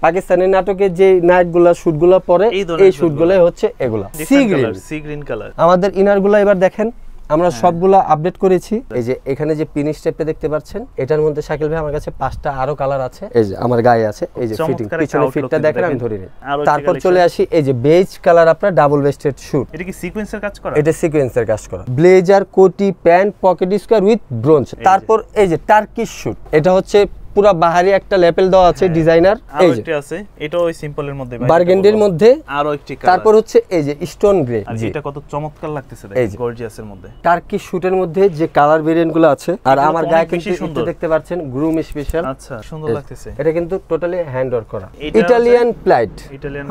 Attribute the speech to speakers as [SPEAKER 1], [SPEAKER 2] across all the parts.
[SPEAKER 1] পাকিস্তানি নাটকে যে নায়কগুলা শুটগুলা পরে এই শুটগুলাই হচ্ছে এগুলা সি গ্রিন কালার। আমাদের ইনারগুলা এবার দেখেন আমরা সবগুলা আপডেট করেছি। এই যে এখানে যে পিন স্টেপটা দেখতে পাচ্ছেন, এটার মধ্যে শাকিল ভাই আমার কাছে 5টা আরো কালার আছে। এই যে আমার গায়ে আছে, এই যে ফিটিং পিছনে ফিটটা দেখেন আমি ধরে নিই। তারপর চলে আসি এই যে বেজ কালার আপনার ডাবল ওয়েস্টেড শুট।
[SPEAKER 2] এটা কি সিকোয়েন্সের কাজ করা?
[SPEAKER 1] এটা সিকোয়েন্সের কাজ করা। ব্লেজার, কোটি, pant, pocket square with bronze. তারপর এই যে টার্কিশ শুট, এটা হচ্ছে পুরো বাহারি একটা লেপেল দেওয়া আছে ডিজাইনার। এই যে
[SPEAKER 2] আছে, এটা ওই সিম্পলের মধ্যে
[SPEAKER 1] বারগেন্ডির মধ্যে
[SPEAKER 2] আরো একটি কালার।
[SPEAKER 1] তারপর হচ্ছে এই যে স্টোন গ্রে।
[SPEAKER 2] এটা কত চমৎকার লাগতেছে দেখেন, গর্জিয়াসের মধ্যে।
[SPEAKER 1] টার্কিশ শুটের মধ্যে যে কালার ভেরিয়েন্টগুলো আছে, আর আমার গায়ে কিন্তু দেখতে পাচ্ছেন গ্রুম স্পেশাল।
[SPEAKER 2] আচ্ছা, সুন্দর লাগতেছে।
[SPEAKER 1] এটা কিন্তু টোটালি হ্যান্ড ওয়ার্ক করা ইটালিয়ান প্লাইট।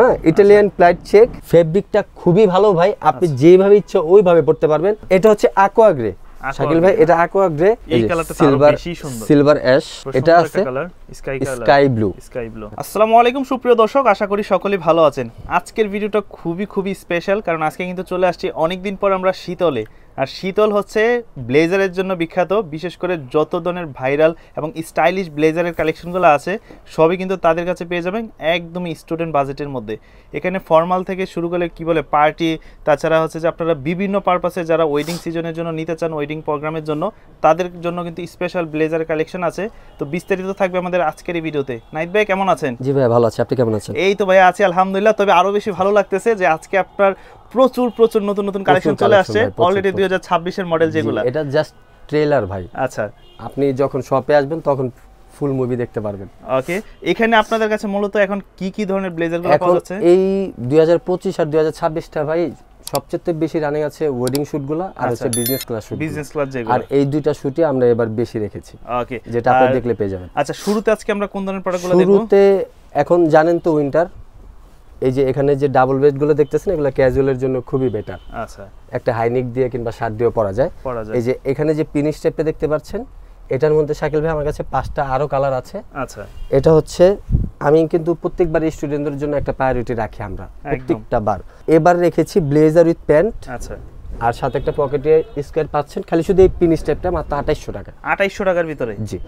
[SPEAKER 1] হ্যাঁ, ইটালিয়ান প্লাইট চেক। ফেব্রিকটা খুবই ভালো ভাই, আপনি যেভাবে ইচ্ছা ওইভাবে পড়তে পারবেন। এটা হচ্ছে aqua গ্রে শাকিল ভাই, এটা aqua গ্রে।
[SPEAKER 2] এই কালারটা আরো বেশি সুন্দর,
[SPEAKER 1] সিলভার অ্যাশ। এটা আছে স্কাই ব্লু।
[SPEAKER 2] আসসালামু আলাইকুম সুপ্রিয় দর্শক, আশা করি সকলেই ভালো আছেন। আজকের ভিডিওটা খুবই স্পেশাল, কারণ আজকে কিন্তু চলে আসছি অনেকদিন পর আমরা শীতলে। আর শীতল হচ্ছে ব্লেজারের জন্য বিখ্যাত, বিশেষ করে যত ধরনের ভাইরাল এবং স্টাইলিশ ব্লেজারের কালেকশনগুলো আছে সবই কিন্তু তাদের কাছে পেয়ে যাবেন একদমই স্টুডেন্ট বাজেটের মধ্যে। এখানে ফর্মাল থেকে শুরু করে কি বলে পার্টি, তাছাড়া হচ্ছে যে আপনারা বিভিন্ন পারপাসে যারা ওয়েডিং সিজনের জন্য নিতে চান, ওয়েডিং প্রোগ্রামের জন্য, তাদের জন্য কিন্তু স্পেশাল ব্লেজারের কালেকশন আছে। তো বিস্তারিত থাকবে আমাদের আজকের এই ভিডিওতে। নাইট ভাই কেমন আছেন?
[SPEAKER 1] জি ভাই ভালো আছি, আপনি কেমন আছেন?
[SPEAKER 2] এই তো ভাই আছি আলহামদুলিল্লাহ। তবে আরো বেশি ভালো লাগতেছে যে আজকে আপনার প্রচুর নতুন কালেকশন চলে আসছে। অলরেডি 2026 এর মডেল যেগুলো,
[SPEAKER 1] এটা জাস্ট ট্রেলার ভাই।
[SPEAKER 2] আচ্ছা, আপনি
[SPEAKER 1] যখন শপে আসবেন তখন ফুল মুভি দেখতে পারবেন।
[SPEAKER 2] ওকে, এখানে আপনাদের কাছে মূলত এখন কি ধরনের ব্লেজারগুলো পাওয়া যাচ্ছে?
[SPEAKER 1] এই 2025 আর 2026টা ভাই সবচেয়ে বেশি রানিং আছে ওয়েডিং শুটগুলো, আর হচ্ছে business class shoot.
[SPEAKER 2] Business class যেগুলো,
[SPEAKER 1] আর এই দুইটা শুটই আমরা এবার বেশি রেখেছি।
[SPEAKER 2] ওকে,
[SPEAKER 1] যেটা আপনি দেখলে পেয়ে যাবেন।
[SPEAKER 2] আচ্ছা, শুরুতে আজকে আমরা কোন ধরনের প্রোডাক্টগুলো দেখব?
[SPEAKER 1] শুরুতে এখন জানেন তো উইন্টার, এই যে এখানে যে ডাবল বেড গুলো দেখতেছেন, এগুলো ক্যাজুয়ালের জন্য খুবই বেটার।
[SPEAKER 2] আচ্ছা,
[SPEAKER 1] একটা হাইনেক দিয়ে কিংবা শার্ট দিয়ে পরা যায়। এই যে এখানে যে পিন স্টেপটা দেখতে পাচ্ছেন, এটার মধ্যে শাকিল ভাই আমার কাছে 5টা আরো কালার আছে।
[SPEAKER 2] আচ্ছা,
[SPEAKER 1] এটা হচ্ছে আমি কিন্তু প্রত্যেকবার স্টুডেন্টদের জন্য একটা প্রায়োরিটি রাখি আমরা প্রত্যেকটা বার। এবার রেখেছি ব্লেজার উইথ প্যান্ট।
[SPEAKER 2] আচ্ছা,
[SPEAKER 1] আর সাথে একটা পকেটে স্কয়ার পাচ্ছেন, খালি শুধু এই পিন স্টেপটা মাত্র 2800 টাকা।
[SPEAKER 2] 2800 টাকার ভিতরে?
[SPEAKER 1] জি,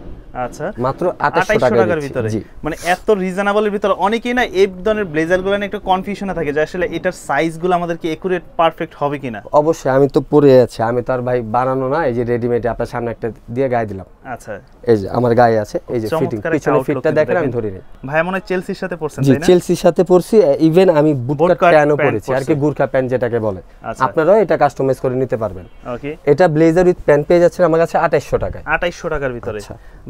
[SPEAKER 2] আচ্ছা,
[SPEAKER 1] মাত্র 2800 টাকার ভিতরে।
[SPEAKER 2] মানে এত রিজনেবলের ভিতরে অনেকেই না এই ধরনের ব্লেজারগুলো নিয়ে একটু কনফিউশনে থাকে যে আসলে এটার সাইজগুলো আমাদের কি একুরেট পারফেক্ট হবে কিনা।
[SPEAKER 1] অবশ্যই, আমি তো পরে আছি, আমি তো আর ভাই বানানো না, এই যে রেডিমেড আপনার সামনে একটা দিয়ে গায়ে দিলাম।
[SPEAKER 2] আচ্ছা,
[SPEAKER 1] এই যে আমার গায়ে আছে, এই যে ফিটিং পিছনে ফিটটা দেখেন আমি ধরে নিই।
[SPEAKER 2] ভাই মনে হয় চেলসির সাথে পরছেন তাই না?
[SPEAKER 1] জি, চেলসির সাথে পরছি। ইভেন আমি বুটকাট প্যান্টও পরেছি, আর কি গুরখা প্যান্ট যেটাকে বলে। আপনারাও এটা কাস্টমাইজ করে নিতে পারবেন।
[SPEAKER 2] ওকে,
[SPEAKER 1] এটা ব্লেজার উইথ প্যান্ট পেয়ে যাচ্ছেন আমার কাছে 2800 টাকায়।
[SPEAKER 2] 2800 টাকার ভিতরে।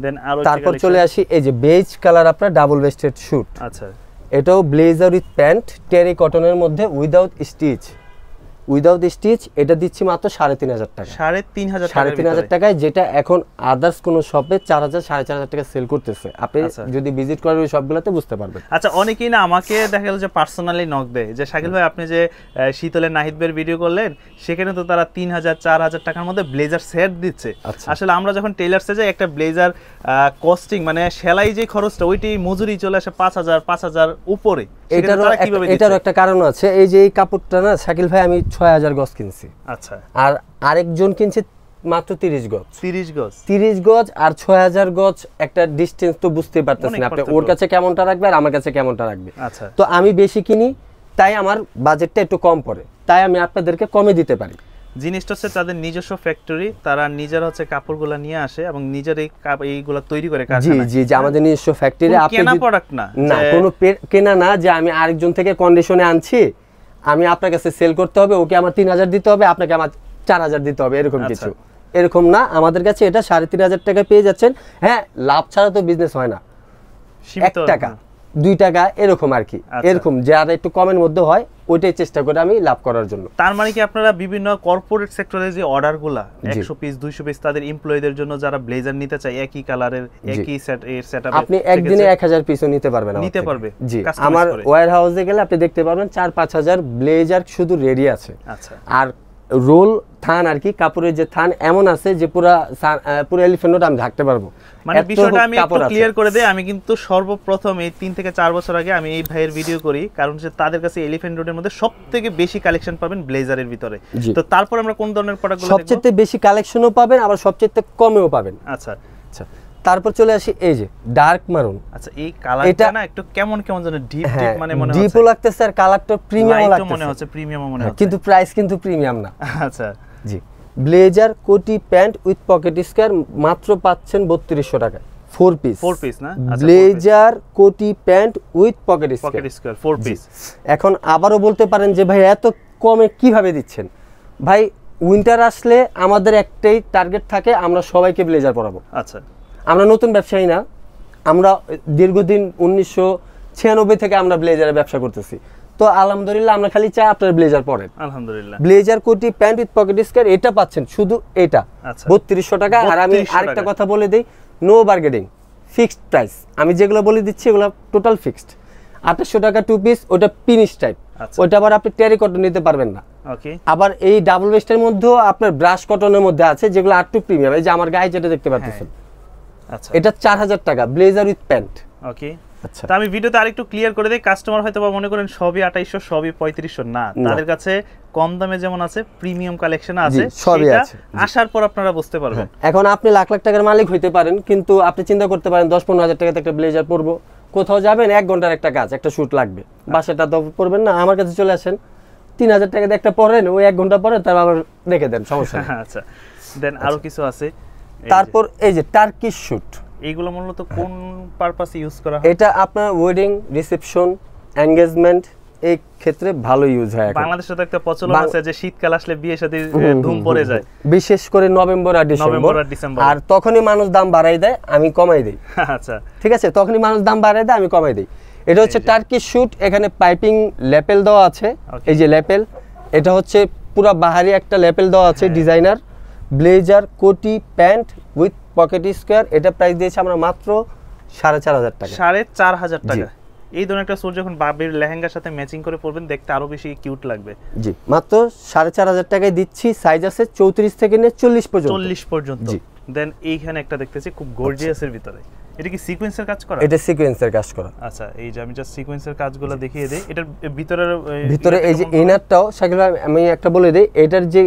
[SPEAKER 2] দেন আরো
[SPEAKER 1] তারপর চলে আসি এই যে বেজ কালার আপনার ডাবল ওয়েস্টেড শুট।
[SPEAKER 2] আচ্ছা,
[SPEAKER 1] এটাও ব্লেজার উইথ প্যান্ট টেরি কটনের মধ্যে উইদাউট স্টিচ। এটা দিচ্ছি মাত্র 3500 টাকা। 3500 টাকায়, যেটা এখন আদার্স কোন শপে 4000 4500 টাকা সেল করতেছে। আপনি যদি ভিজিট করেন ওই সবগুলোতে বুঝতে পারবেন।
[SPEAKER 2] আচ্ছা, অনেকেই না আমাকে দেখা গেল যে পার্সোনালি নক দেয় যে শাকিল ভাই আপনি যে শীতলের নাহিদ ভাইয়ের ভিডিও করলেন, সেখানে তো তারা 3000 4000 টাকার মধ্যে ব্লেজার সেট দিচ্ছে। আসলে আমরা যখন টেইলার্সে যাই, একটা ব্লেজার কস্টিং মানে সেলাই যে খরচটা, ওইটি মজুরি চলে আসে 5000 উপরে।
[SPEAKER 1] এটারও একটা কারণ আছে। এই যে এই কাপড়টা না শাকিল ভাই আমি 6000 গজ কিনছি।
[SPEAKER 2] আচ্ছা,
[SPEAKER 1] আর আরেকজন কিনছে মাত্র 30 গজ।
[SPEAKER 2] 30
[SPEAKER 1] গজ আর 6000 গজ, একটা ডিসটেন্স তো বুঝতে পারতেছেন আপনি, ওর কাছে কেমনটা রাখবে আর আমার কাছে কেমনটা রাখবে।
[SPEAKER 2] আচ্ছা,
[SPEAKER 1] তো আমি বেশি কিনি, তাই আমার বাজেটটা একটু কম পড়ে, তাই আমি আপনাদেরকে কমে দিতে পারি।
[SPEAKER 2] জিনিসটা হচ্ছে তাদের নিজস্ব ফ্যাক্টরি, তারা নিজেরা হচ্ছে কাপড়গুলো নিয়ে আসে এবং নিজেরাই এইগুলো তৈরি করে কারখানায়।
[SPEAKER 1] জি, আমাদের নিজস্ব ফ্যাক্টরি।
[SPEAKER 2] আপনি কেনা প্রোডাক্ট না,
[SPEAKER 1] কোনো কেনা না যে আমি আরেকজন থেকে কন্ডিশনে আনছি, আমি আপনার কাছে সেল করতে হবে, ওকে আমার 3000 দিতে হবে, আপনাকে আমার 4000 দিতে হবে, এরকম কিছু। এরকম না, আমাদের কাছে এটা 3500 টাকা পেয়ে যাচ্ছেন। হ্যাঁ, লাভ ছাড়া তো বিজনেস হয় না। 1 টাকা 2 টাকা এরকম আর কি, এরকম যারা একটু কমের মধ্যে হয় ওইটাই চেষ্টা করে আমি লাভ করার জন্য।
[SPEAKER 2] তার মানে কি আপনারা বিভিন্ন কর্পোরেট সেক্টরে যে অর্ডারগুলা 100 পিস 200 পিস তাদের এমপ্লয়ীদের জন্য যারা ব্লেজার নিতে চায় একই কালারের একই সেটআপে,
[SPEAKER 1] আপনি একদিনে 1000 পিসও নিতে পারবেন। জি, আমার ওয়্যার হাউসে গেলে আপনি দেখতে পারবেন 4-5000 ব্লেজার শুধু রেডি আছে।
[SPEAKER 2] আচ্ছা, আর
[SPEAKER 1] রোল থান আর কি, কাপড়ের যে থান এমন আছে যে পুরো এলিফ্যান্টটা আমি ঢাকতে পারবো।
[SPEAKER 2] মানে বিষয়টা আমি একটু ক্লিয়ার করে দেই, আমি কিন্তু সর্বপ্রথম এই 3 থেকে 4 বছর আগে আমি এই ভাইয়ের ভিডিও করি, কারণ যে তাদের কাছে এলিফ্যান্ট রোডের মধ্যে সবথেকে বেশি কালেকশন পাবেন ব্লেজারের ভিতরে। তো তারপর আমরা কোন ধরনের প্রোডাক্টগুলো দেখব?
[SPEAKER 1] সবচেয়ে বেশি কালেকশনও পাবেন, আবার সবচেয়ে কমেও পাবেন।
[SPEAKER 2] আচ্ছা,
[SPEAKER 1] তারপর চলে আসি এই যে ডার্ক মারুন।
[SPEAKER 2] আচ্ছা, এই কালারটা না একটু কেমন কেমন যেন ডিপ ডিপ মানে মনে হচ্ছে,
[SPEAKER 1] ডিপও লাগতেছে আর কালারটা প্রিমিয়াম লাগতেছে,
[SPEAKER 2] মনে হচ্ছে প্রিমিয়াম মনে হচ্ছে,
[SPEAKER 1] কিন্তু প্রাইস কিন্তু প্রিমিয়াম না।
[SPEAKER 2] আচ্ছা
[SPEAKER 1] জি, ব্লেজার কোটি প্যান্ট উইথ পকেট স্কয়ার মাত্র পাচ্ছেন 3200 টাকায় 4 পিস
[SPEAKER 2] না?
[SPEAKER 1] ব্লেজার কোটি pant with pocket
[SPEAKER 2] square 4 piece.
[SPEAKER 1] এখন আবারও বলতে পারেন যে ভাই এত কমে কিভাবে দিচ্ছেন? ভাই উইন্টার আসলে আমাদের একটাই টার্গেট থাকে, আমরা সবাইকে ব্লেজার পরাবো।
[SPEAKER 2] আচ্ছা,
[SPEAKER 1] আমরা নতুন ব্যবসায়ী না, আমরা দীর্ঘদিন 1996 থেকে আমরা ব্লেজারের ব্যবসা করতেছি। তো আলহামদুলিল্লাহ আমরা খালি চাই আপনারা ব্লেজার পরেন।
[SPEAKER 2] আলহামদুলিল্লাহ,
[SPEAKER 1] ব্লেজার কোটি প্যান্ট উইথ পকেট স্কয়ার এটা পাচ্ছেন শুধু এটা 3200 টাকা। আর আমি আরেকটা কথা বলে দেই, নো বার্গেনিং, ফিক্সড প্রাইস। আমি যেগুলো বলে দিচ্ছি এগুলো টোটাল ফিক্সড। 2800 টাকা 2 পিস, ওটা পিনিশ টাইপ, ওটা আবার আপনি টেরি কটন নিতে পারবেন না।
[SPEAKER 2] ওকে,
[SPEAKER 1] আবার এই ডাবল ওয়েস্টের মধ্যেও আপনার ব্রাশ কটনের মধ্যে আছে যেগুলো আর টু প্রিমিয়াম, এই যে আমার গায়ে যেটা দেখতে পাচ্ছেন।
[SPEAKER 2] আচ্ছা,
[SPEAKER 1] এটা 4000 টাকা ব্লেজার উইথ প্যান্ট।
[SPEAKER 2] ওকে,
[SPEAKER 1] আচ্ছা,
[SPEAKER 2] তো আমি ভিডিওতে আরেকটু ক্লিয়ার করে দেই, কাস্টমার হয়তো বা মনে করেন সবই 2800 সবই 3500 না, তাদের কাছে কম দামে যেমন আছে প্রিমিয়াম কালেকশন আছে,
[SPEAKER 1] সবই আছে,
[SPEAKER 2] আসার পর আপনারা বুঝতে পারবেন।
[SPEAKER 1] এখন আপনি লাখ লাখ টাকার মালিক হইতে পারেন, কিন্তু আপনি চিন্তা করতে পারেন 10-15 হাজার টাকাতে একটা ব্লেজার পরবো, কোথাও যাবেন 1 ঘন্টার একটা কাজ, একটা শুট লাগবে, বাসাটা তো পরবেন না, আমার কাছে চলে আসেন 3000 টাকাতে একটা পরেন, ওই 1 ঘন্টা পরে তারপর আবার রেখে দেন, সমস্যা নেই।
[SPEAKER 2] আচ্ছা, দেন আরো কিছু আছে।
[SPEAKER 1] তারপর এই যে টার্কিশ শুট,
[SPEAKER 2] এইগুলো মূলত কোন পারপাসে ইউজ করা হয়?
[SPEAKER 1] এটা আপনার ওয়েডিং, রিসেপশন, এনগেজমেন্ট এই ক্ষেত্রে ভালো ইউজ হয়।
[SPEAKER 2] বাংলাদেশে তো একটা প্রচলন আছে যে শীতকাল আসলে বিয়ে শাদী ধুম পড়ে যায়,
[SPEAKER 1] বিশেষ করে নভেম্বর আর ডিসেম্বর, আর তখনই মানুষ দাম বাড়াই দেয়, আমি কমাই দেই।
[SPEAKER 2] আচ্ছা,
[SPEAKER 1] ঠিক আছে, তখনই মানুষ দাম বাড়াই দেয়, আমি কমাই দেই। এটা হচ্ছে টার্কিশ শুট, এখানে পাইপিং লেপেল দেওয়া আছে, এই যে লেপেল, এটা হচ্ছে পুরো বাহারি একটা লেপেল দেওয়া আছে ডিজাইনার। ব্লেজার কোটি প্যান্ট উইথ পকেট স্কয়ার, এটা প্রাইস দিয়েছে আমরা মাত্র 4500 টাকা।
[SPEAKER 2] 4500 টাকা। এই ধরনের একটা স্যুট যখন বাবির লেহেঙ্গার সাথে ম্যাচিং করে পরবেন, দেখতে আরো বেশি কিউট লাগবে।
[SPEAKER 1] জি, মাত্র 4500 টাকায় দিচ্ছি। সাইজ আছে 34 থেকে নিয়ে 40 পর্যন্ত।
[SPEAKER 2] 40 পর্যন্ত। দেন এইখানে একটা দেখতেছি খুব গর্জিয়াসের ভিতরে, এটা কি সিকোয়েন্সের কাজ করা?
[SPEAKER 1] এটা সিকোয়েন্সের কাজ করা।
[SPEAKER 2] আচ্ছা, এই যে আমি জাস্ট সিকোয়েন্সের কাজগুলো দেখিয়ে দেই। এটার
[SPEAKER 1] ভিতরে এই যে ইনারটাও শাকিল ভাই আমি একটা বলে দেই, এটার যে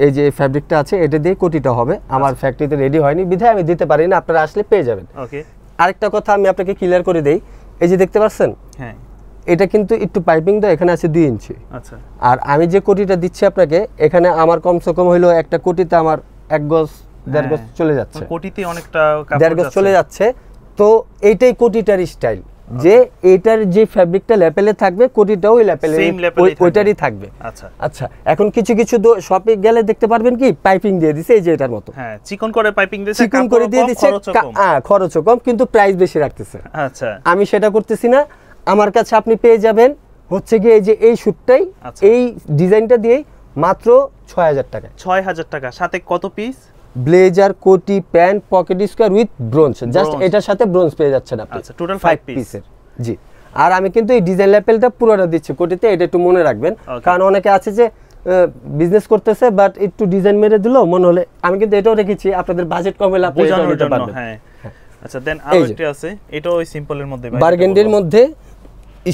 [SPEAKER 1] এই যে ফ্যাব্রিকটা আছে এটা দিয়ে কোটিটা হবে, আমার ফ্যাক্টরিতে রেডি হয়নি বিধায় আমি দিতে পারি না, আপনারা আসলে পেয়ে যাবেন।
[SPEAKER 2] ওকে,
[SPEAKER 1] আরেকটা কথা আমি আপনাকে ক্লিয়ার করে দেই, এই যে দেখতে পাচ্ছেন,
[SPEAKER 2] হ্যাঁ,
[SPEAKER 1] এটা কিন্তু একটু পাইপিং দাও, এখানে আছে 2 ইঞ্চি।
[SPEAKER 2] আচ্ছা,
[SPEAKER 1] আর আমি যে কোটিটা দিচ্ছি আপনাকে, এখানে আমার কমসে কম হইলো একটা কোটিতে আমার 1 গজ 1.5 গজ চলে যাচ্ছে,
[SPEAKER 2] কোটিতে অনেকটা
[SPEAKER 1] 1.5 গজ চলে যাচ্ছে। তো এইটাই কোটিটার স্টাইল, যে এটার যে ফ্যাব্রিকটা লেপেলে থাকবে, কোটিটাও ওই লেপেলে ওইটারই থাকবে।
[SPEAKER 2] আচ্ছা
[SPEAKER 1] আচ্ছা, এখন কিছু কিছু শপে গেলে দেখতে পারবেন কি পাইপিং দিয়ে দিছে, এই যে এটার মতো,
[SPEAKER 2] হ্যাঁ, চিকন করে পাইপিং দিয়েছে,
[SPEAKER 1] চিকন করে দিয়ে দিচ্ছে, খরচও কম কিন্তু প্রাইস বেশি রাখতেছে।
[SPEAKER 2] আচ্ছা,
[SPEAKER 1] আমি সেটা করতেছি না, আমার কাছে আপনি পেয়ে যাবেন হচ্ছে কি এই যে এই শুটটাই, এই ডিজাইনটা দিয়েই মাত্র 6000 টাকা।
[SPEAKER 2] 6000 টাকা, সাথে কত পিস?
[SPEAKER 1] ব্লেজার কোটি pant pocket square with bronze, just এটার সাথে ব্রোঞ্জ পেয়ে যাচ্ছেন আপনি।
[SPEAKER 2] আচ্ছা, টোটাল 5 পিসের।
[SPEAKER 1] জি, আর আমি কিন্তু এই ডিজাইন লেপেলটা পুরোটা দিচ্ছি কোটিতে, এটা একটু মনে রাখবেন, কারণ অনেকে আছে যে বিজনেস করতেছে বাট একটু ডিজাইন মেরে দিলো মনে হলে, আমি কিন্তু এটাও রেখেছি আপনাদের বাজেট কম হলে আপনি এটাও নিতে পারবেন।
[SPEAKER 2] হ্যাঁ, আচ্ছা, দেন আরেকটা আছে, এটাও ওই সিম্পলের মধ্যে,
[SPEAKER 1] বার্গেন্ডির মধ্যে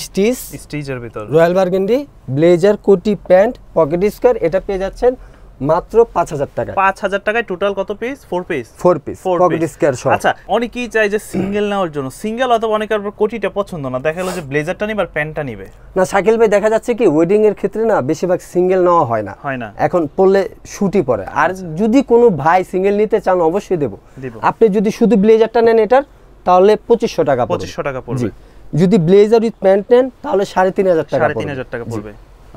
[SPEAKER 1] স্টিচের ভিতর রয়্যাল বার্গেন্ডি ব্লেজার কোটি প্যান্ট পকেট স্কয়ার, এটা পেয়ে যাচ্ছেন মাত্র 5000 টাকা।
[SPEAKER 2] 5000 টাকায় টোটাল কত piece? 4 piece.
[SPEAKER 1] 4 piece pocket square সহ।
[SPEAKER 2] আচ্ছা, অনেকেই চাই যে সিঙ্গেল নেওয়ার জন্য, সিঙ্গেল অথবা অনেকের কোটিটা পছন্দ না, দেখা গেল যে ব্লেজারটা নিবে আর প্যান্টটা নিবে
[SPEAKER 1] না। শাকিল ভাই দেখা যাচ্ছে কি ওয়েডিং এর ক্ষেত্রে না বেশিরভাগ সিঙ্গেল নেওয়া হয় না, এখন পড়লে শুটই পরে। আর যদি কোনো ভাই সিঙ্গেল নিতে চান অবশ্যই দেব। আপনি যদি শুধু ব্লেজারটা নেন এটার, তাহলে 2500 টাকা পড়বে।
[SPEAKER 2] 2500 টাকা পড়বে।
[SPEAKER 1] যদি ব্লেজার উইথ প্যান্ট নেন তাহলে 3500 টাকা পড়বে।
[SPEAKER 2] 3500 টাকা পড়বে।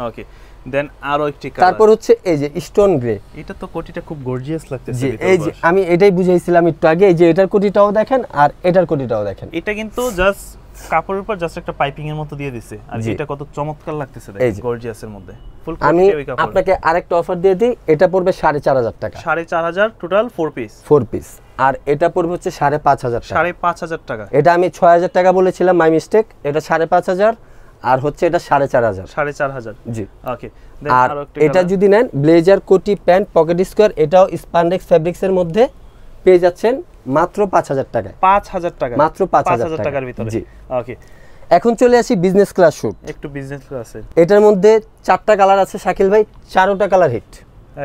[SPEAKER 2] ওকে, দেন আরো একটি কালার,
[SPEAKER 1] তারপর হচ্ছে এই যে স্টোন গ্রে,
[SPEAKER 2] এটা তো কোটিটা খুব গর্জিয়াস লাগতেছে।
[SPEAKER 1] এই যে আমি এটাই বুঝাইছিলাম একটু আগে, এই যে এটার কোটিটাও দেখেন আর এটার কোটিটাও দেখেন,
[SPEAKER 2] এটা কিন্তু জাস্ট কাপড়ের উপর জাস্ট একটা পাইপিং এর মতো দিয়ে দিছে, আর এটা কত চমৎকার লাগতেছে দেখেন, গর্জিয়াসের মধ্যে ফুল কোটি। আমি
[SPEAKER 1] আপনাকে আরেকটা অফার দিয়ে দিই, এটা পড়বে 4500 টাকা।
[SPEAKER 2] 4500 টোটাল 4 পিস।
[SPEAKER 1] 4 পিস, আর এটা পড়বে হচ্ছে 5500 টাকা।
[SPEAKER 2] 5500 টাকা।
[SPEAKER 1] এটা আমি 6000 টাকা বলেছিলাম, মাই মিস্টেক, এটা 5500, আর হচ্ছে এটা 4500।
[SPEAKER 2] 4500,
[SPEAKER 1] জি।
[SPEAKER 2] ওকে,
[SPEAKER 1] আর এটা যদি নেন ব্লেজার কোটি প্যান্ট পকেট স্কয়ার, এটাও স্পান্ডেক্স ফেব্রিক্স এর মধ্যে পেয়ে যাচ্ছেন মাত্র 5000 টাকায়।
[SPEAKER 2] 5000 টাকা,
[SPEAKER 1] মাত্র 5000
[SPEAKER 2] টাকার ভিতরে।
[SPEAKER 1] জি,
[SPEAKER 2] ওকে।
[SPEAKER 1] এখন চলে আসি বিজনেস ক্লাস শুট।
[SPEAKER 2] একটু বিজনেস ক্লাসে,
[SPEAKER 1] এটার মধ্যে 4টা কালার আছে শাকিল ভাই, 4টা কালার হিট।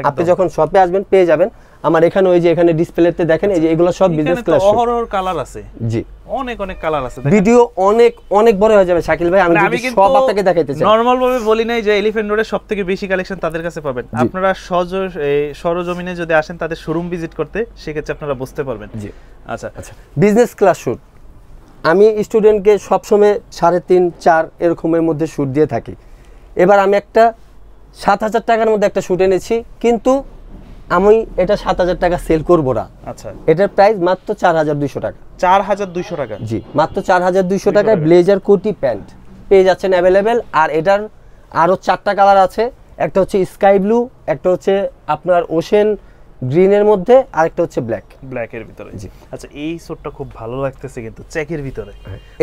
[SPEAKER 1] আপনি যখন শপে আসবেন পেয়ে যাবেন, আমার এখানে ওই যে এখানে ডিসপ্লেতে দেখেন এই যে এগুলো সব বিজনেস ক্লাস শুট।
[SPEAKER 2] অহরহ কালার আছে।
[SPEAKER 1] জি
[SPEAKER 2] অনেক অনেক কালার আছে।
[SPEAKER 1] ভিডিও অনেক অনেক বড় হয়ে যাবে শাকিল ভাই, আমি যদি সব আপনাকে দেখাইতে চাই।
[SPEAKER 2] নরমাল ভাবে বলি নাই যে এলিফ্যান্ট রোডে সবথেকে বেশি কালেকশন তাদের কাছে পাবেন। আপনারা সরজমিনে যদি আসেন তাদের শোরুম ভিজিট করতে, সেক্ষেত্রে আপনারা বুঝতে পারবেন।
[SPEAKER 1] জি
[SPEAKER 2] আচ্ছা
[SPEAKER 1] আচ্ছা, বিজনেস ক্লাস শুট আমি স্টুডেন্টকে সবসময় 3.5 4 এরকমের মধ্যে শুট দিয়ে থাকি। এবার আমি একটা 7,000 টাকার মধ্যে একটা শুট এনেছি, কিন্তু আমি এটা 7,000 টাকা সেল করবো না।
[SPEAKER 2] আচ্ছা,
[SPEAKER 1] এটার প্রাইস মাত্র 4,200 টাকা।
[SPEAKER 2] 4,200 টাকা?
[SPEAKER 1] জি, মাত্র 4,200 টাকায় ব্লেজার কোটি প্যান্ট পেয়ে যাচ্ছেন অ্যাভেলেবেল। আর এটার আরও 4টা কালার আছে, একটা হচ্ছে স্কাই ব্লু, একটা হচ্ছে আপনার ওশেন গ্রিনের মধ্যে, আর একটা হচ্ছে
[SPEAKER 2] ব্ল্যাকের ভিতরে।
[SPEAKER 1] জি
[SPEAKER 2] আচ্ছা, এই স্যুটটা খুব ভালো লাগতেছে কিন্তু চেকের ভিতরে।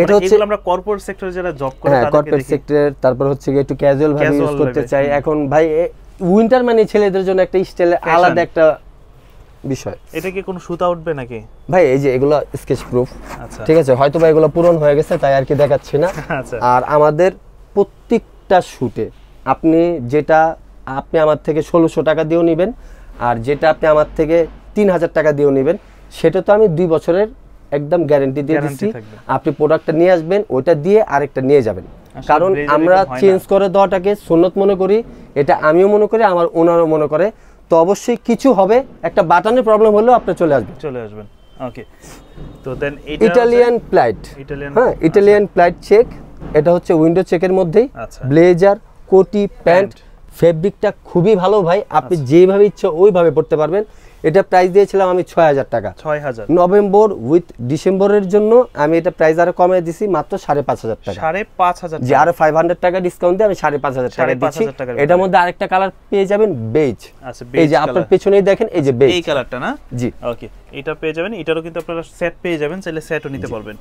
[SPEAKER 1] এটা হচ্ছে
[SPEAKER 2] আমরা কর্পোরেট সেক্টরে যারা জব করে
[SPEAKER 1] তাদেরকে কর্পোরেট সেক্টর, তারপর হচ্ছে একটু ক্যাজুয়াল ভাবে ইউজ করতে চাই। এখন ভাই উইন্টার মানে ছেলেদের জন্য একটা স্টাইলের আলাদা একটা বিষয়।
[SPEAKER 2] এটা কি কোনো সুতা উঠবে নাকি
[SPEAKER 1] ভাই? এই যে এগুলো স্কেচ প্রুফ।
[SPEAKER 2] আচ্ছা,
[SPEAKER 1] ঠিক আছে, হয়তো ভাই এগুলো পুরন হয়ে গেছে তাই আর কি দেখাচ্ছি না।
[SPEAKER 2] আচ্ছা,
[SPEAKER 1] আর আমাদের প্রত্যেকটা শুটে আপনি আমার থেকে 1,600 টাকা দিয়েও নেবেন, আর যেটা আপনি আমার থেকে 3,000 টাকা দিয়েও নেবেন, সেটা তো আমি 2 বছরের একদম গ্যারান্টি দিয়ে দিচ্ছি। আপনি প্রোডাক্টটা নিয়ে আসবেন, ওইটা দিয়ে আরেকটা নিয়ে যাবেন। কারণ আমরা চেঞ্জ করে দেওয়াটাকে সুন্নত মনে করি, এটা আমিও মনে করি, আমার ওনারও মনে করে। তো অবশ্যই কিছু হবে, একটা বাটনের প্রবলেম হলেও আপনি চলে আসবেন। ওকে, তো দেন এটা ইটালিয়ান প্লাইট। হ্যাঁ, ইটালিয়ান প্লাইট চেক। এটা হচ্ছে উইন্ডো চেকের মধ্যেই ব্লেজার কোটি প্যান্ট। ফেব্রিকটা খুবই ভালো ভাই, আপনি যেভাবে ইচ্ছা ওইভাবে পড়তে পারবেন। এটা প্রাইস দিয়েছিলাম আমি 6,000 টাকা।
[SPEAKER 2] 6,000
[SPEAKER 1] নভেম্বর উইথ ডিসেম্বরের জন্য আমি এটা প্রাইস আরো কমিয়ে দিছি মাত্র 5,500 টাকা।
[SPEAKER 2] 5,500
[SPEAKER 1] জি, আরো 500 টাকা ডিসকাউন্ট দিয়ে আমি 5,500 টাকা দিচ্ছি। এটার মধ্যে আরেকটা কালার পেয়ে যাবেন, বেজ।
[SPEAKER 2] আচ্ছা,
[SPEAKER 1] এই যে আপনার পেছনেই দেখেন, এই যে বেজ,
[SPEAKER 2] এই কালারটা না?
[SPEAKER 1] জি,
[SPEAKER 2] ওকে, এটা পেয়ে যাবেন। এটারও কিন্তু আপনারা সেট পেয়ে যাবেন, চাইলে সেটও নিতে পারবেন।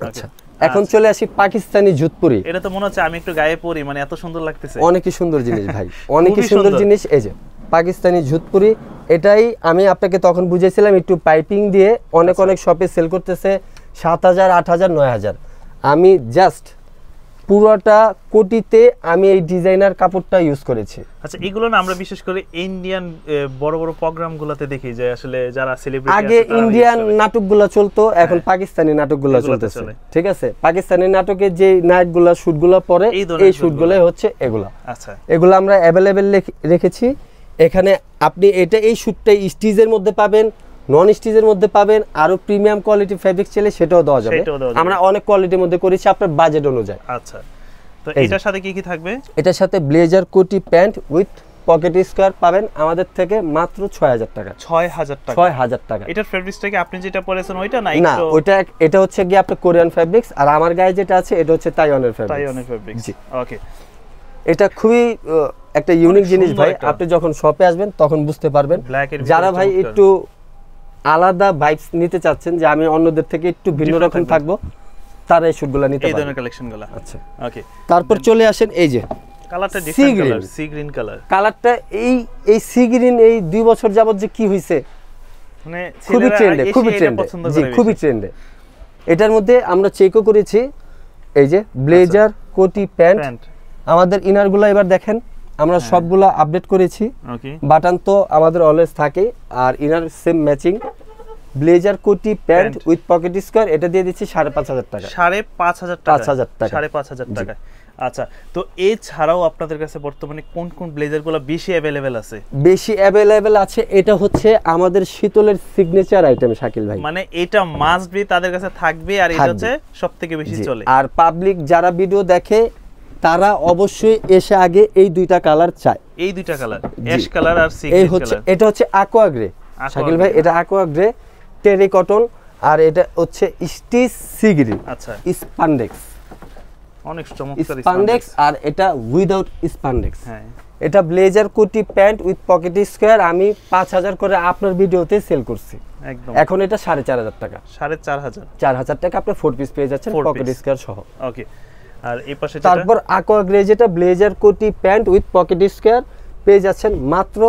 [SPEAKER 1] আচ্ছা, এখন চলে আসি পাকিস্তানি জুতপুরি।
[SPEAKER 2] এটা তো মনে হচ্ছে আমি একটু গায়ে পরি, মানে এত সুন্দর লাগতেছে।
[SPEAKER 1] অনেকই সুন্দর জিনিস ভাই, অনেকই সুন্দর জিনিস। এই যে পাকিস্তানি জুতপুরি, এটাই আমি আপনাকে তখন বুঝেছিলাম একটু পাইপিং দিয়ে অনেক শপে সেল করতেছে 7,000 8,000 9,000। আমি জাস্ট পুরোটা কোটিতে আমি এই ডিজাইনার কাপড়টা ইউজ করেছি।
[SPEAKER 2] আচ্ছা, এগুলো না আমরা বিশেষ করে ইন্ডিয়ান বড় বড় প্রোগ্রামগুলোতে দেখি যে আসলে যারা সেলিব্রিটি আছে,
[SPEAKER 1] আগে ইন্ডিয়ান নাটকগুলো চলতো, এখন পাকিস্তানি নাটকগুলো চলতেছে। ঠিক আছে, পাকিস্তানি নাটকে যে নাইটগুলো শুটগুলো পরে, এই শুটগুলো হচ্ছে এগুলো।
[SPEAKER 2] আচ্ছা,
[SPEAKER 1] এগুলো আমরা অ্যাভেলেবেল রেখেছি এখানে। আপনি এই শুটটা স্টিচের মধ্যে পাবেন, নন স্টিচের মধ্যে পাবেন, আরো প্রিমিয়াম কোয়ালিটি ফেব্রিক চাইলে সেটাও দেওয়া যাবে। আমরা অনেক কোয়ালিটির মধ্যে করেছি আপনার বাজেট অনুযায়ী।
[SPEAKER 2] আচ্ছা, তো এটার সাথে কি কি থাকবে?
[SPEAKER 1] এটার সাথে ব্লেজার কোটি প্যান্ট উইথ পকেট স্কয়ার পাবেন আমাদের থেকে মাত্র 6,000 টাকা।
[SPEAKER 2] 6,000 টাকা?
[SPEAKER 1] 6,000 টাকা।
[SPEAKER 2] এটার ফেব্রিক্সটা কি আপনি যেটা পরেছেন ওইটা না?
[SPEAKER 1] না, এটা হচ্ছে কি আপনার কোরিয়ান ফেব্রিক্স, আর আমার গায়ে যেটা আছে এটা হচ্ছে তাইওয়ানের ফেব্রিক্স।
[SPEAKER 2] জি, ওকে।
[SPEAKER 1] এটা খুবই একটা ইউনিক জিনিস ভাই, আপনি যখন শপে আসবেন তখন বুঝতে পারবেন। যারা ভাই একটু আলাদা ভাইবস নিতে চাচ্ছেন, যে আমি অন্যদের থেকে একটু ভিন্ন রকম থাকবো, তারা এই শুটগুলো নিতে পারবে,
[SPEAKER 2] এই ধরনের কালেকশনগুলো। আচ্ছা, ওকে।
[SPEAKER 1] তারপর চলে আসেন এই যে
[SPEAKER 2] কালারটা different colour, sea green colour.
[SPEAKER 1] কালারটা এই সি গ্রিন এই 2 বছর যাবত যে কি হইছে,
[SPEAKER 2] মানে
[SPEAKER 1] খুবই ট্রেন্ডে, খুবই ট্রেন্ডে। এটার মধ্যে আমরা চেকও করেছি, এই যে ব্লেজার কোটি প্যান্ট। আমাদের ইনারগুলো এবার দেখেন, আমরা সবগুলো আপডেট করেছি। বাটন তো আমাদের অলওয়েজ থাকে, আর ইনার সেম ম্যাচিং। ব্লেজার কোটি প্যান্ট উইথ পকেট স্কয়ার, এটা দিয়ে দিচ্ছি 5,500 টাকা।
[SPEAKER 2] 5,500 টাকা? 5,500 টাকা। আচ্ছা, তো এছাড়াও আপনাদের কাছে বর্তমানে কোন কোন ব্লেজারগুলো বেশি অ্যাভেলেবেল আছে?
[SPEAKER 1] বেশি অ্যাভেলেবেল আছে, এটা হচ্ছে আমাদের শীতলের সিগনেচার আইটেম শাকিল ভাই।
[SPEAKER 2] মানে এটা মাস্ট বি তাদের কাছে থাকবে, আর এটা হচ্ছে সবথেকে বেশি চলে।
[SPEAKER 1] আর পাবলিক যারা ভিডিও দেখে তারা অবশ্যই এসে আগে এই 2টা কালার চায়।
[SPEAKER 2] এই 2টা কালার, অ্যাশ কালার আর সি গ্রিন কালার।
[SPEAKER 1] এটা হচ্ছে aqua গ্রে শাকিল ভাই, এটা aqua গ্রে টেরি কটন, আর এটা হচ্ছে স্টিচ সি গ্রিন।
[SPEAKER 2] আচ্ছা,
[SPEAKER 1] স্পান্ডেক্স,
[SPEAKER 2] অনেক চমৎকার
[SPEAKER 1] স্পান্ডেক্স, আর এটা উইদাউট স্পান্ডেক্স।
[SPEAKER 2] হ্যাঁ,
[SPEAKER 1] এটা ব্লেজার কোটি প্যান্ট উইথ পকেট স্কয়ার, আমি 5,000 করে আপনার ভিডিওতে সেল করছি।
[SPEAKER 2] একদম,
[SPEAKER 1] এখন এটা 4,500 টাকা।
[SPEAKER 2] 4,500
[SPEAKER 1] টাকা আপনি 4 পিস পেয়ে যাচ্ছেন পকেট স্কয়ার সহ।
[SPEAKER 2] ওকে, আর এই পাশে
[SPEAKER 1] তারপর aqua গ্রে যেটা ব্লেজার কোটি প্যান্ট উইথ পকেট স্কয়ার পেয়ে যাচ্ছেন মাত্র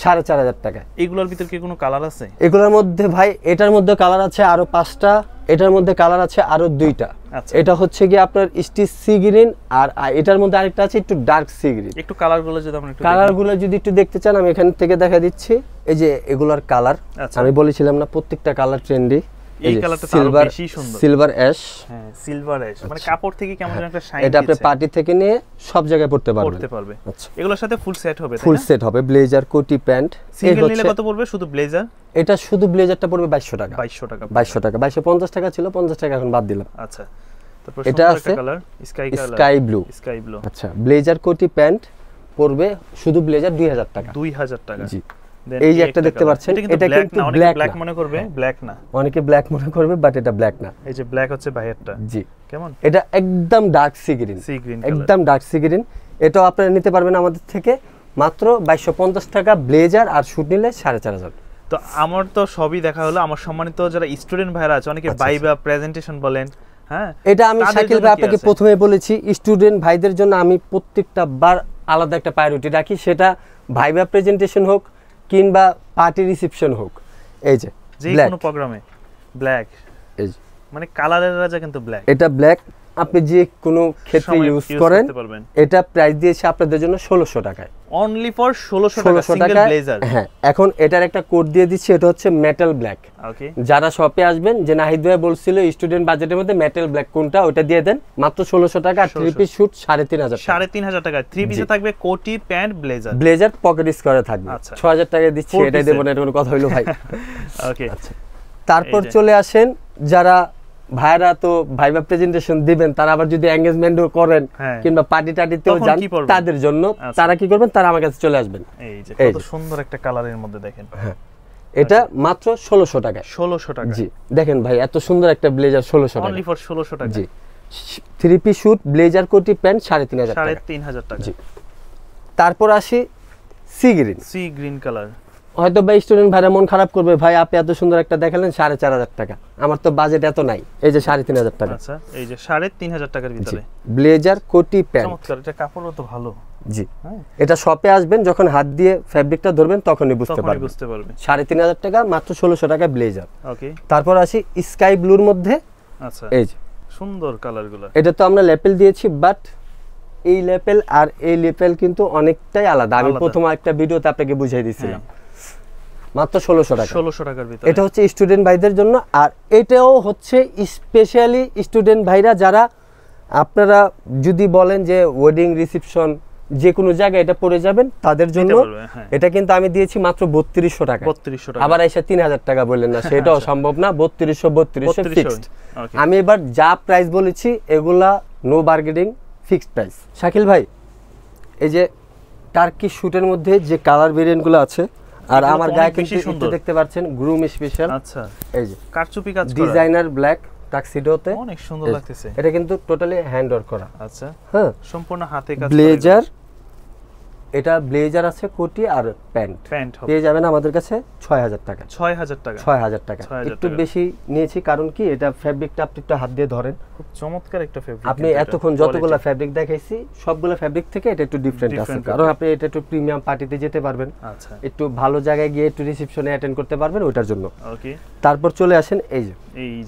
[SPEAKER 1] 4,500 টাকা।
[SPEAKER 2] এগুলোর ভিতর কি কোনো কালার আছে?
[SPEAKER 1] এগুলোর মধ্যে ভাই, এটার মধ্যে কালার আছে আরো 5টা, এটার মধ্যে কালার আছে আরো দুইটা।
[SPEAKER 2] আচ্ছা।
[SPEAKER 1] এটা হচ্ছে কি আপনার স্টিচ সি গ্রিন, আর এটার মধ্যে আরেকটা আছে একটু ডার্ক সি গ্রিন।
[SPEAKER 2] একটু কালারগুলো যদি আমরা একটু
[SPEAKER 1] কালারগুলো যদি একটু দেখতে চান আমি এখান থেকে দেখা দিচ্ছি। এই যে এগুলার কালার,
[SPEAKER 2] আচ্ছা।
[SPEAKER 1] আমি বলেছিলাম না প্রত্যেকটা কালার ট্রেন্ডি।
[SPEAKER 2] এই কালারটা তো আরো বেশি সুন্দর,
[SPEAKER 1] সিলভার অ্যাশ।
[SPEAKER 2] হ্যাঁ সিলভার অ্যাশ, মানে কাপড় থেকে কেমন যেন একটা শাইন।
[SPEAKER 1] এটা আপনি পার্টি থেকে নিয়ে সব জায়গায় পড়তে পারবে।
[SPEAKER 2] আচ্ছা, এগুলোর সাথে ফুল সেট হবে,
[SPEAKER 1] ফুল সেট হবে, ব্লেজার, কোটি, প্যান্ট।
[SPEAKER 2] সিঙ্গেল নিলে কত পড়বে শুধু ব্লেজার?
[SPEAKER 1] এটা শুধু ব্লেজারটা পড়বে 2200 টাকা।
[SPEAKER 2] 2200 টাকা,
[SPEAKER 1] 2200 টাকা। 2250 টাকা ছিল, 50 টাকা এখন বাদ দিলাম।
[SPEAKER 2] আচ্ছা, তারপর
[SPEAKER 1] এটা
[SPEAKER 2] সুন্দর
[SPEAKER 1] আছে
[SPEAKER 2] একটা colour sky colour,
[SPEAKER 1] sky blue.
[SPEAKER 2] Sky blue.
[SPEAKER 1] আচ্ছা, ব্লেজার, কোটি, প্যান্ট পড়বে শুধু ব্লেজার 2000 টাকা।
[SPEAKER 2] 2000 টাকা।
[SPEAKER 1] জি। এই যে একটা দেখতে পাচ্ছেন, এটা কিন্তু
[SPEAKER 2] ব্ল্যাক মনে করবে, ব্ল্যাক না,
[SPEAKER 1] অনেকে ব্ল্যাক মনে করবে, বাট এটা ব্ল্যাক না।
[SPEAKER 2] এই যে ব্ল্যাক হচ্ছে বাইরেরটা।
[SPEAKER 1] জি।
[SPEAKER 2] কেমন?
[SPEAKER 1] এটা একদম ডার্ক সি গ্রিন, একদম ডার্ক সি গ্রিন। এটাও আপনারা নিতে পারবেন আমাদের থেকে মাত্র 2250 টাকা। ব্লেজার আর শুট নিলে 4500।
[SPEAKER 2] তো আমার তো সবই দেখা হলো। আমার সম্মানিত যারা স্টুডেন্ট ভাইরা আছে, অনেকে ভাইবা প্রেজেন্টেশন বলেন, হ্যাঁ,
[SPEAKER 1] এটা আমি শাকিল ভাই আপনাকে প্রথমে বলেছি, স্টুডেন্ট ভাইদের জন্য আমি প্রত্যেকটা বার আলাদা একটা প্রায়োরিটি রাখি, সেটা ভাইবা প্রেজেন্টেশন হোক কিংবা পার্টি রিসেপশন হোক। এই যে
[SPEAKER 2] যে কোনো প্রোগ্রামে ব্ল্যাক,
[SPEAKER 1] এই যে
[SPEAKER 2] মানে কালারের রাজা কিন্তু ব্ল্যাক।
[SPEAKER 1] এটা ব্ল্যাক আপনি যে কোনো ক্ষেত্রে ইউজ করেন। এটা প্রাইস দিয়েছে আপনাদের জন্য 1600 টাকায়,
[SPEAKER 2] অনলি ফর 1600 টাকা সিঙ্গেল ব্লেজার।
[SPEAKER 1] হ্যাঁ, এখন এটার একটা কোড দিয়ে দিচ্ছি, এটা হচ্ছে মেটাল ব্ল্যাক।
[SPEAKER 2] ওকে,
[SPEAKER 1] যারা শপে আসবেন, যে নাহিদ ভাই বলছিল স্টুডেন্ট বাজেটের মধ্যে মেটাল ব্ল্যাক কোনটা, ওটা দিয়ে দেন মাত্র 1600 টাকা। আর 3 পিস শুট 3500 টাকা।
[SPEAKER 2] 3500 টাকা 3 পিসে থাকবে কোটি, প্যান্ট, ব্লেজার।
[SPEAKER 1] ব্লেজার পকেট স্কোয়ারে থাকবে। 6000 টাকা দিচ্ছি, এটাই দেব না, এটা কোনো কথা হইলো ভাই।
[SPEAKER 2] ওকে,
[SPEAKER 1] আচ্ছা, তারপর চলে আসেন যারা ভাইরা তো ভাইবা প্রেজেন্টেশন দিবেন, তারা আবার যদি এনগেজমেন্টও করেন কিংবা পার্টি টার্টিতেও যান, তাদের জন্য তারা কি করবেন, তারা আমার কাছে চলে আসবেন।
[SPEAKER 2] এই যে কত সুন্দর একটা কালারের মধ্যে দেখেন।
[SPEAKER 1] হ্যাঁ, এটা মাত্র 1600 টাকা।
[SPEAKER 2] 1600 টাকা।
[SPEAKER 1] জি, দেখেন ভাই এত সুন্দর একটা ব্লেজার 1600 টাকা,
[SPEAKER 2] অনলি ফর 1600 টাকা।
[SPEAKER 1] জি। 3 পিস শুট, ব্লেজার, কোটি, প্যান্ট 3500 টাকা।
[SPEAKER 2] 3500 টাকা।
[SPEAKER 1] জি। তারপর আসি sea green.
[SPEAKER 2] Sea green colour.
[SPEAKER 1] হয়তো ভাই স্টুডেন্ট ভাইরা মন খারাপ করবে, ভাই আপনি এত সুন্দর একটা দেখালেন 4500 টাকা, আমার তো বাজেট এত নাই। এই যে 3500 টাকা।
[SPEAKER 2] আচ্ছা, এই যে 3500 টাকার ভিতরে
[SPEAKER 1] ব্লেজার, কোটি, প্যান্ট।
[SPEAKER 2] চমৎকার, এটা কাপড়ও তো ভালো।
[SPEAKER 1] জি, এটা শপে আসবেন, যখন হাত দিয়ে ফ্যাব্রিকটা ধরবেন তখনই বুঝতে পারবেন। 3500 টাকা, মাত্র 1600 টাকা ব্লেজার।
[SPEAKER 2] ওকে,
[SPEAKER 1] তারপর আসি স্কাই ব্লুর মধ্যে।
[SPEAKER 2] আচ্ছা,
[SPEAKER 1] এই যে
[SPEAKER 2] সুন্দর কালারগুলো।
[SPEAKER 1] এটা তো আমরা লেপেল দিয়েছি, বাট এই লেপেল আর এই লেপেল কিন্তু অনেকটাই আলাদা। আমি প্রথম একটা ভিডিওতে আপনাকে বুঝিয়ে দিয়েছিলাম। মাত্র 1600 টাকা।
[SPEAKER 2] 1600 টাকার ভিতরে।
[SPEAKER 1] এটা হচ্ছে স্টুডেন্ট ভাইদের জন্য। আর এটাও হচ্ছে স্পেশালি স্টুডেন্ট ভাইরা, যারা আপনারা যদি বলেন যে ওয়েডিং রিসেপশন যে কোনো জায়গায় এটা পরে যাবেন, তাদের জন্য এটা কিন্তু আমি দিয়েছি মাত্র 3200 টাকা।
[SPEAKER 2] 3200 টাকা।
[SPEAKER 1] আবার এসে 3000 টাকা বললেন না, সেটাও সম্ভব না। 3200 ফিক্সড। আমি এবার যা প্রাইস বলেছি এগুলা no bargaining, fixed price. Shakil ভাই, এই যে টার্কি শুটের মধ্যে যে কালার ভেরিয়েন্টগুলো আছে, আর আমার গায়ে কিন্তু একটু দেখতে পাচ্ছেন গ্রুম স্পেশাল।
[SPEAKER 2] আচ্ছা,
[SPEAKER 1] এই যে
[SPEAKER 2] কারচুপি কাজ করা,
[SPEAKER 1] ডিজাইনার ব্ল্যাক টাক্সিডোতে
[SPEAKER 2] অনেক সুন্দর লাগতেছে।
[SPEAKER 1] এটা কিন্তু টোটালি হ্যান্ড ওয়ার্ক করা।
[SPEAKER 2] আচ্ছা,
[SPEAKER 1] হ্যাঁ,
[SPEAKER 2] সম্পূর্ণ হাতে কাজ।
[SPEAKER 1] ব্লেজার, এটা ব্লেজার আছে, কোটি আর প্যান্ট পেয়ে যাবেন আমাদের কাছে 6000 টাকা।
[SPEAKER 2] 6000 টাকা।
[SPEAKER 1] 6000 টাকা। একটু বেশি নিয়েছি কারণ কি, এটা ফ্যাব্রিকটা আপনি একটু হাত দিয়ে ধরেন,
[SPEAKER 2] খুব চমৎকার একটা ফ্যাব্রিক।
[SPEAKER 1] আপনি এতক্ষণ যতগুলো ফ্যাব্রিক দেখাইছি সবগুলো ফ্যাব্রিক থেকে এটা একটু ডিফারেন্ট আছে, কারণ আপনি এটা একটু প্রিমিয়াম পার্টিতে যেতে পারবেন।
[SPEAKER 2] আচ্ছা,
[SPEAKER 1] একটু ভালো জায়গায় গিয়ে একটু রিসেপশনে অ্যাটেন্ড করতে পারবেন, ওটার জন্য।
[SPEAKER 2] ওকে,
[SPEAKER 1] তারপর চলে আসেন এই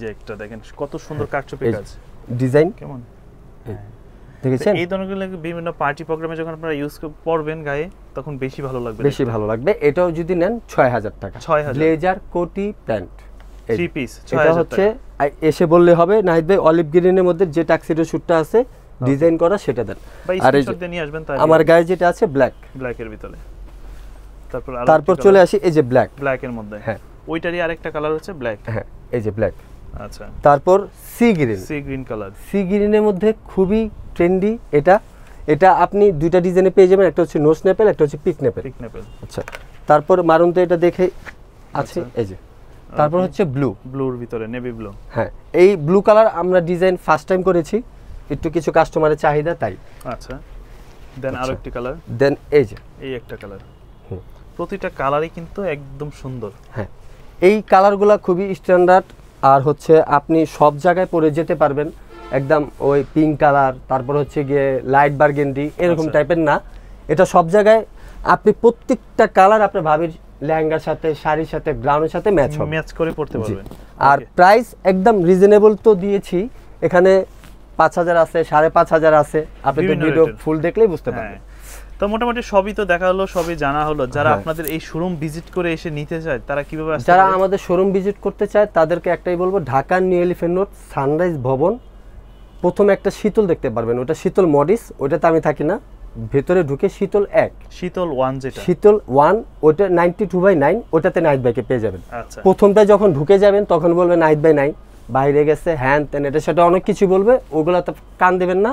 [SPEAKER 2] যে একটা দেখেন কত সুন্দর কারচুপি কাজ
[SPEAKER 1] ডিজাইন।
[SPEAKER 2] কেমন
[SPEAKER 1] দেখেছেন?
[SPEAKER 2] এই ধরনের বিভিন্ন পার্টি প্রোগ্রামে যখন আপনারা ইউজ করবেন গায়ে, তখন বেশি ভালো লাগবে,
[SPEAKER 1] বেশি ভালো লাগবে। এটাও যদি নেন 6000 টাকা।
[SPEAKER 2] 6000
[SPEAKER 1] ব্লেজার, কোটি, প্যান্ট
[SPEAKER 2] 3 পিস।
[SPEAKER 1] এটা হচ্ছে এসে বললে হবে নাহিদ ভাই অলিভ গ্রিনের মধ্যে যে টাক্সিডো শুটটা আছে ডিজাইন করা, সেটা দেন।
[SPEAKER 2] আর এই যে নিয়ে আসবেন,
[SPEAKER 1] আমার গায়ে যেটা আছে ব্ল্যাকের
[SPEAKER 2] ভিতরে।
[SPEAKER 1] তারপর চলে আসি এই যে
[SPEAKER 2] ব্ল্যাকের মধ্যে। হ্যাঁ, ওইটারই আরেকটা কালার হচ্ছে ব্ল্যাক।
[SPEAKER 1] হ্যাঁ, এই যে ব্ল্যাক।
[SPEAKER 2] আচ্ছা,
[SPEAKER 1] তারপর সি গ্রিন কালার। সি গ্রিনের মধ্যে খুবই ট্রেন্ডি এটা। এটা আপনি দুইটা ডিজাইনে পেয়ে যাবেন, একটা হচ্ছে নো স্ন্যাপেল, একটা হচ্ছে পিক নেপেল। আচ্ছা, তারপর মারুন তো এটা দেখে আছে, এই যে। তারপর হচ্ছে ব্লুর
[SPEAKER 2] ভিতরে নেভি ব্লু।
[SPEAKER 1] হ্যাঁ, এই ব্লু কালার আমরা ডিজাইন ফার্স্ট টাইম করেছি, একটু কিছু কাস্টমারের চাহিদা তাই।
[SPEAKER 2] আচ্ছা, দেন আরেকটি কালার।
[SPEAKER 1] দেন এই যে
[SPEAKER 2] এই একটা কালার। প্রতিটা কালারই কিন্তু একদম সুন্দর।
[SPEAKER 1] হ্যাঁ, এই কালারগুলো খুবই স্ট্যান্ডার্ড, আর হচ্ছে আপনি সব জায়গায় পরে যেতে পারবেন। একদম ওই পিঙ্ক কালার, তারপর হচ্ছে গিয়ে লাইট বার্গেন্ডি, এরকম টাইপের না। এটা সব জায়গায় আপনি প্রত্যেকটা কালার আপনার ভাবির লেহেঙ্গার সাথে, শাড়ির সাথে, গ্রাউন্ডের সাথে ম্যাচ হবে,
[SPEAKER 2] ম্যাচ করে পড়তে পারবেন।
[SPEAKER 1] আর প্রাইস একদম রিজনেবল তো দিয়েছি, এখানে 5000 আছে, 5500 আছে, আপনি তো
[SPEAKER 2] বিভিন্ন
[SPEAKER 1] ভিডিও
[SPEAKER 2] রেটের।
[SPEAKER 1] ফুল দেখলেই বুঝতে
[SPEAKER 2] হ্যাঁ,
[SPEAKER 1] পারবেন।
[SPEAKER 2] তো মোটামুটি সবই তো দেখা হলো, সবই জানা হলো। যারা
[SPEAKER 1] হ্যাঁ।
[SPEAKER 2] আপনাদের এই শোরুম ভিজিট করে এসে নিতে চায় তারা কিভাবে আসতে
[SPEAKER 1] যারা
[SPEAKER 2] পারে?
[SPEAKER 1] আমাদের শোরুম ভিজিট করতে চায় তাদেরকে একটাই বলবো, ঢাকার নিউ এলিফ্যান্ট রোড সানরাইজ ভবন, প্রথমে একটা শীতল দেখতে পারবেন, ওটা শীতল মডিস, ওটাতে আমি থাকি না, ভেতরে ঢুকে শীতল 1,
[SPEAKER 2] শীতল 1 যেটা।
[SPEAKER 1] শীতল 1, ওটা 92/9, ওটাতে নাইট বাইকে পেয়ে যাবেন।
[SPEAKER 2] আচ্ছা,
[SPEAKER 1] প্রথমটা যখন ঢুকে যাবেন তখন বলবে নাইট বাই নাই, বাইরে গেছে, হ্যান তেন, এটা সেটা অনেক কিছু বলবে, ওগুলাতে কান দেবেন না।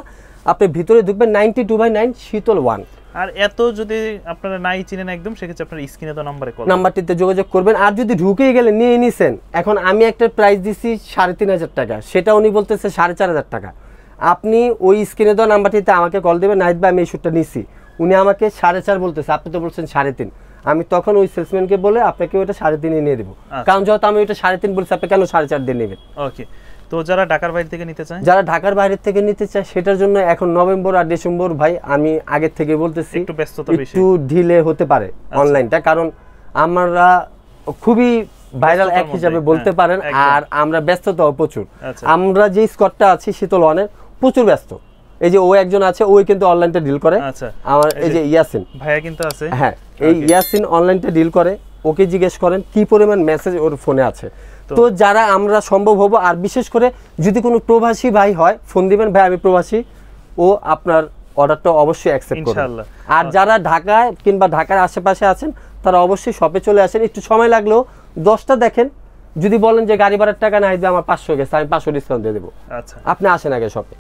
[SPEAKER 1] আপনি ভিতরে ঢুকবেন 92/9 শীতল 1
[SPEAKER 2] আর এত যদি আপনারা নাই চিনেন একদম, সেক্ষেত্রে আপনার স্ক্রিনে তো নাম্বারে কল
[SPEAKER 1] নাম্বারটিতে যোগাযোগ করবেন। আর যদি ঢুকেই গেলে নিয়ে নিছেন, এখন আমি একটা প্রাইস দিছি 3500 টাকা, সেটা উনি বলতেছে 4500 টাকা, আপনি ওই স্ক্রিনে দেওয়া নাম্বারটিতে আমাকে কল দেবেন, নাইট বা আমি এই শ্যুটটা নিছি, উনি আমাকে 4.5 বলতেছে, আপনি তো বলছেন 3.5, আমি তখন ওই সেলসম্যানকে বলে আপনাকে ওইটা 3.5 নিয়ে দেবো। কারণ যেহেতু আমি ওইটা 3.5 বলছি, আপনি কেন 4.5 দিয়ে নেবেন?
[SPEAKER 2] ওকে। তো যারা ঢাকার বাইরে থেকে নিতে চায়,
[SPEAKER 1] যারা ঢাকার বাইরে থেকে নিতে চায়, সেটার জন্য এখন নভেম্বর আর ডিসেম্বর ভাই আমি আগের থেকে বলতেছি
[SPEAKER 2] একটু ব্যস্ততা বেশি।
[SPEAKER 1] একটু ঢিলে হতে পারে অনলাইনটা, কারণ আমরা খুবই ভাইরাল এক হিসাবে বলতে পারেন, আর আমরা ব্যস্ততাও প্রচুর।
[SPEAKER 2] আচ্ছা।
[SPEAKER 1] আমরা যে স্কটটা আছি শীতল ওয়ানের প্রচুর ব্যস্ত, এই যে ও একজন আছে, ওই কিন্তু অনলাইনটা ডিল করে।
[SPEAKER 2] আচ্ছা,
[SPEAKER 1] আমার এই যে ইয়াসিন
[SPEAKER 2] ভাইয়া কিন্তু আছে।
[SPEAKER 1] হ্যাঁ, এই ইয়াসিন অনলাইনটা ডিল করে, ওকে জিজ্ঞেস করেন কি পরিমাণ মেসেজ ওর ফোনে আছে। তো যারা আমরা সম্ভব হব, আর বিশেষ করে যদি কোনো প্রবাসী ভাই হয়, ফোন দিবেন, ভাই আমি প্রবাসী, ও আপনার অর্ডারটা অবশ্যই অ্যাকসেপ্ট করবে।
[SPEAKER 2] ইনশাআল্লাহ।
[SPEAKER 1] আর যারা ঢাকায় কিংবা ঢাকার আশেপাশে আছেন, তারা অবশ্যই শপে চলে আসেন, একটু সময় লাগলেও 10টা দেখেন, যদি বলেন যে গাড়ি ভাড়ার টাকা না দিবে আমার 500 গেছে, আমি 500 ডিসকাউন্ট দিয়ে দেবো,
[SPEAKER 2] আচ্ছা।
[SPEAKER 1] আপনি আসেন আগে শপে।